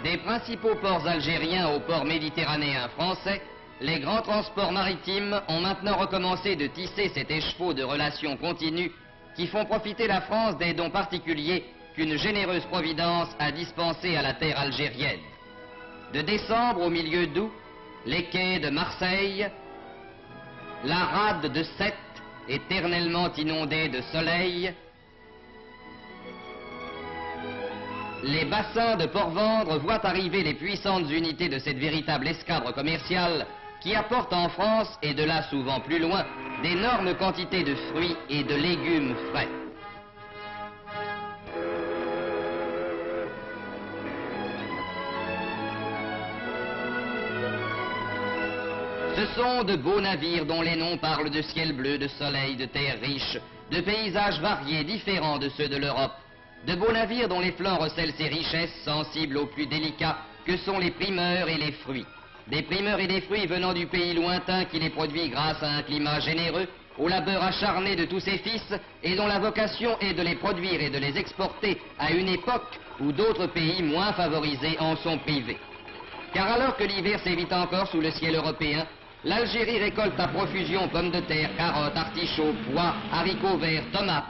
Des principaux ports algériens aux ports méditerranéens français, les grands transports maritimes ont maintenant recommencé de tisser cet écheveau de relations continues qui font profiter la France des dons particuliers qu'une généreuse providence a dispensés à la terre algérienne. De décembre au milieu d'août, les quais de Marseille, la rade de Sète, éternellement inondée de soleil, les bassins de Port-Vendre voient arriver les puissantes unités de cette véritable escadre commerciale qui apporte en France, et de là souvent plus loin, d'énormes quantités de fruits et de légumes frais. Ce sont de beaux navires dont les noms parlent de ciel bleu, de soleil, de terre riche, de paysages variés, différents de ceux de l'Europe. De beaux navires dont les flancs recèlent ces richesses sensibles aux plus délicats que sont les primeurs et les fruits. Des primeurs et des fruits venant du pays lointain qui les produit grâce à un climat généreux, au labeur acharné de tous ses fils et dont la vocation est de les produire et de les exporter à une époque où d'autres pays moins favorisés en sont privés. Car alors que l'hiver sévit encore sous le ciel européen, l'Algérie récolte à profusion pommes de terre, carottes, artichauts, pois, haricots verts, tomates.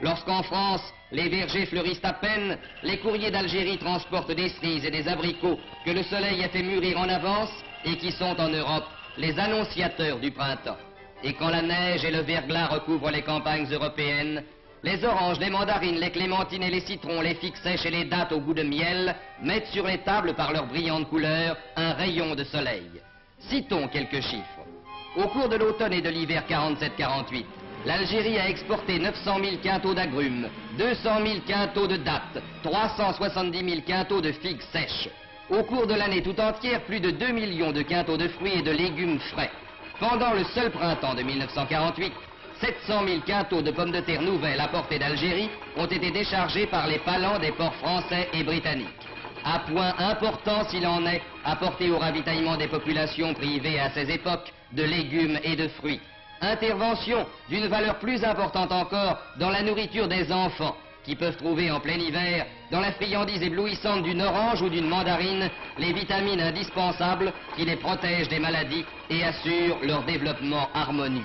Lorsqu'en France, les vergers fleurissent à peine, les courriers d'Algérie transportent des cerises et des abricots que le soleil a fait mûrir en avance et qui sont en Europe les annonciateurs du printemps. Et quand la neige et le verglas recouvrent les campagnes européennes, les oranges, les mandarines, les clémentines et les citrons, les figues sèches et les dattes au goût de miel mettent sur les tables par leurs brillantes couleurs un rayon de soleil. Citons quelques chiffres. Au cours de l'automne et de l'hiver 47-48, l'Algérie a exporté 900 000 quintaux d'agrumes, 200 000 quintaux de dattes, 370 000 quintaux de figues sèches. Au cours de l'année tout entière, plus de 2 millions de quintaux de fruits et de légumes frais. Pendant le seul printemps de 1948, 700 000 quintaux de pommes de terre nouvelles apportées d'Algérie ont été déchargés par les palans des ports français et britanniques. À point important s'il en est, apporté au ravitaillement des populations privées à ces époques de légumes et de fruits. Intervention d'une valeur plus importante encore dans la nourriture des enfants, qui peuvent trouver en plein hiver, dans la friandise éblouissante d'une orange ou d'une mandarine, les vitamines indispensables qui les protègent des maladies et assurent leur développement harmonieux.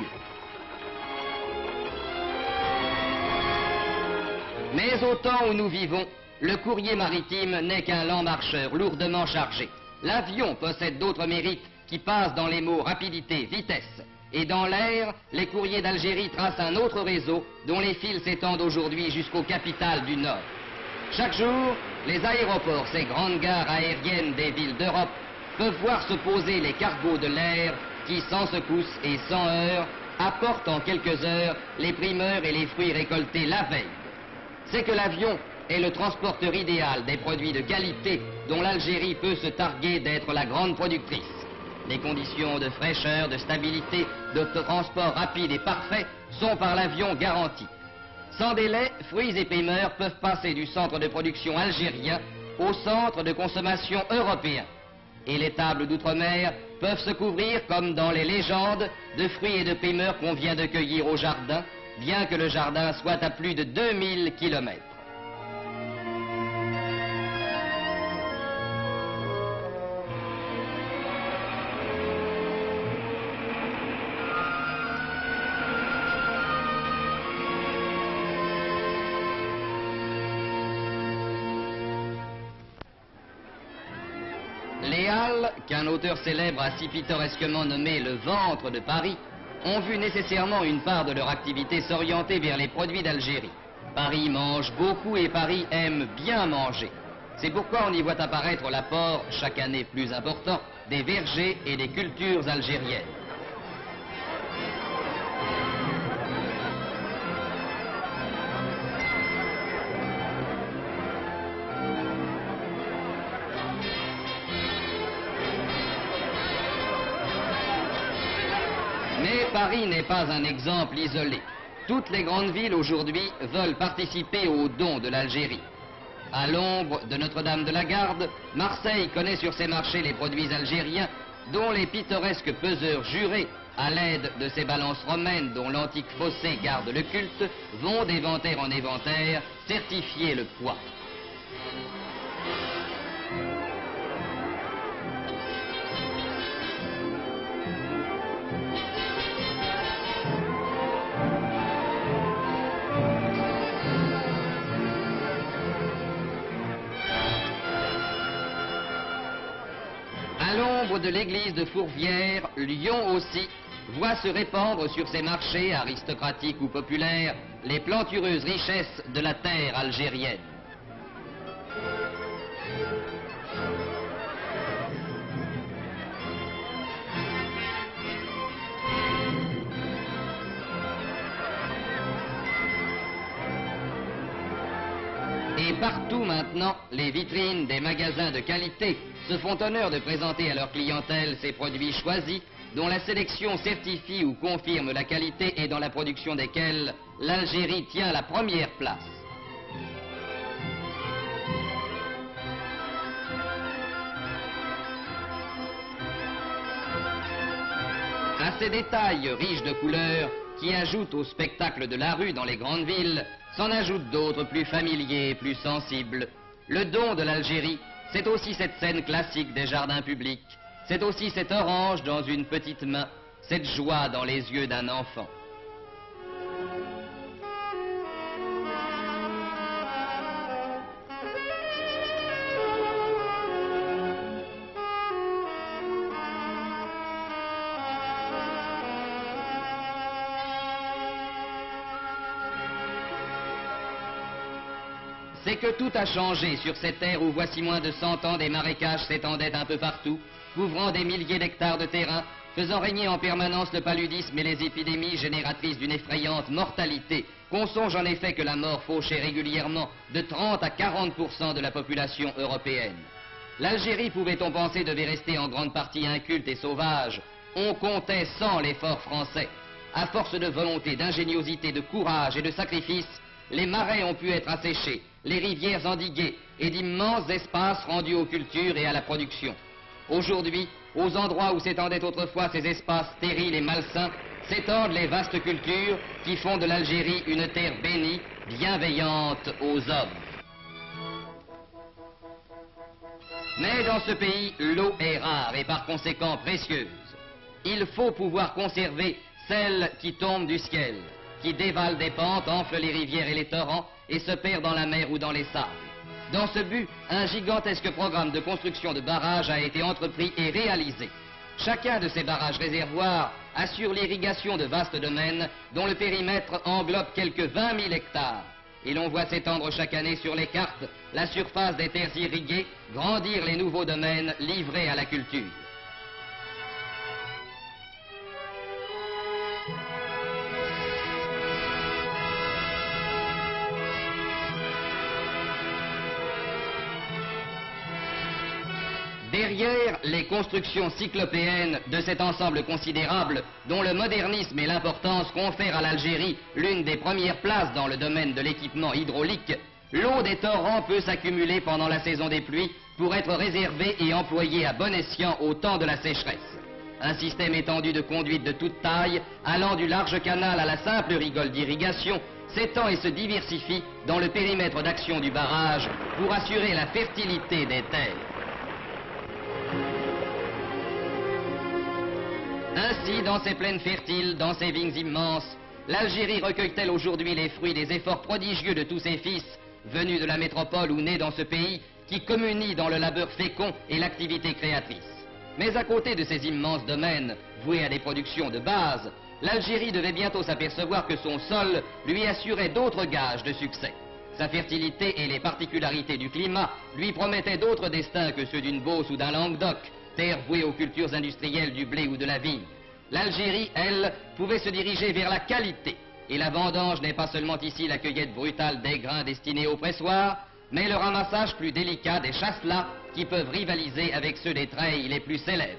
Mais au temps où nous vivons, le courrier maritime n'est qu'un lent marcheur lourdement chargé. L'avion possède d'autres mérites qui passent dans les mots rapidité, vitesse. Et dans l'air, les courriers d'Algérie tracent un autre réseau dont les fils s'étendent aujourd'hui jusqu'aux capitales du Nord. Chaque jour, les aéroports, ces grandes gares aériennes des villes d'Europe, peuvent voir se poser les cargos de l'air qui, sans secousse et sans heurts, apportent en quelques heures les primeurs et les fruits récoltés la veille. C'est que l'avion est le transporteur idéal des produits de qualité dont l'Algérie peut se targuer d'être la grande productrice. Les conditions de fraîcheur, de stabilité, de transport rapide et parfait sont par l'avion garanties. Sans délai, fruits et primeurs peuvent passer du centre de production algérien au centre de consommation européen. Et les tables d'outre-mer peuvent se couvrir, comme dans les légendes, de fruits et de primeurs qu'on vient de cueillir au jardin, bien que le jardin soit à plus de 2000 kilomètres. Les Halles, qu'un auteur célèbre a si pittoresquement nommé le ventre de Paris, ont vu nécessairement une part de leur activité s'orienter vers les produits d'Algérie. Paris mange beaucoup et Paris aime bien manger. C'est pourquoi on y voit apparaître l'apport, chaque année plus important, des vergers et des cultures algériennes. Mais Paris n'est pas un exemple isolé. Toutes les grandes villes aujourd'hui veulent participer aux dons de l'Algérie. À l'ombre de Notre-Dame de la Garde, Marseille connaît sur ses marchés les produits algériens dont les pittoresques peseurs jurés, à l'aide de ces balances romaines dont l'antique fossé garde le culte, vont d'inventaire en inventaire certifier le poids. l'ombre de l'église de Fourvière, Lyon aussi voit se répandre sur ses marchés, aristocratiques ou populaires, les plantureuses richesses de la terre algérienne. Et partout maintenant, les vitrines des magasins de qualité se font honneur de présenter à leur clientèle ces produits choisis, dont la sélection certifie ou confirme la qualité et dans la production desquels l'Algérie tient la première place. À ces détails riches de couleurs qui ajoutent au spectacle de la rue dans les grandes villes, s'en ajoutent d'autres plus familiers et plus sensibles. Le don de l'Algérie, c'est aussi cette scène classique des jardins publics, c'est aussi cette orange dans une petite main, cette joie dans les yeux d'un enfant. C'est que tout a changé sur cette terre où voici moins de 100 ans des marécages s'étendaient un peu partout, couvrant des milliers d'hectares de terrain, faisant régner en permanence le paludisme et les épidémies génératrices d'une effrayante mortalité, qu'on songe en effet que la mort fauchait régulièrement de 30 à 40% de la population européenne. L'Algérie, pouvait-on penser, devait rester en grande partie inculte et sauvage. On comptait sans l'effort français. À force de volonté, d'ingéniosité, de courage et de sacrifice, les marais ont pu être asséchés, les rivières endiguées et d'immenses espaces rendus aux cultures et à la production. Aujourd'hui, aux endroits où s'étendaient autrefois ces espaces stériles et malsains, s'étendent les vastes cultures qui font de l'Algérie une terre bénie, bienveillante aux hommes. Mais dans ce pays, l'eau est rare et par conséquent précieuse. Il faut pouvoir conserver celle qui tombe du ciel, qui dévale des pentes, enfle les rivières et les torrents et se perd dans la mer ou dans les sables. Dans ce but, un gigantesque programme de construction de barrages a été entrepris et réalisé. Chacun de ces barrages-réservoirs assure l'irrigation de vastes domaines dont le périmètre englobe quelques 20 000 hectares. Et l'on voit s'étendre chaque année sur les cartes la surface des terres irriguées, grandir les nouveaux domaines livrés à la culture. Derrière les constructions cyclopéennes de cet ensemble considérable, dont le modernisme et l'importance confèrent à l'Algérie l'une des premières places dans le domaine de l'équipement hydraulique, l'eau des torrents peut s'accumuler pendant la saison des pluies pour être réservée et employée à bon escient au temps de la sécheresse. Un système étendu de conduites de toute taille, allant du large canal à la simple rigole d'irrigation, s'étend et se diversifie dans le périmètre d'action du barrage pour assurer la fertilité des terres. Ainsi, dans ces plaines fertiles, dans ces vignes immenses, l'Algérie recueille-t-elle aujourd'hui les fruits des efforts prodigieux de tous ses fils, venus de la métropole ou nés dans ce pays, qui communient dans le labeur fécond et l'activité créatrice. Mais à côté de ces immenses domaines, voués à des productions de base, l'Algérie devait bientôt s'apercevoir que son sol lui assurait d'autres gages de succès. Sa fertilité et les particularités du climat lui promettaient d'autres destins que ceux d'une Beauce ou d'un Languedoc, terre vouée aux cultures industrielles du blé ou de la vigne. L'Algérie, elle, pouvait se diriger vers la qualité. Et la vendange n'est pas seulement ici la cueillette brutale des grains destinés au pressoir, mais le ramassage plus délicat des chasselas qui peuvent rivaliser avec ceux des treilles les plus célèbres.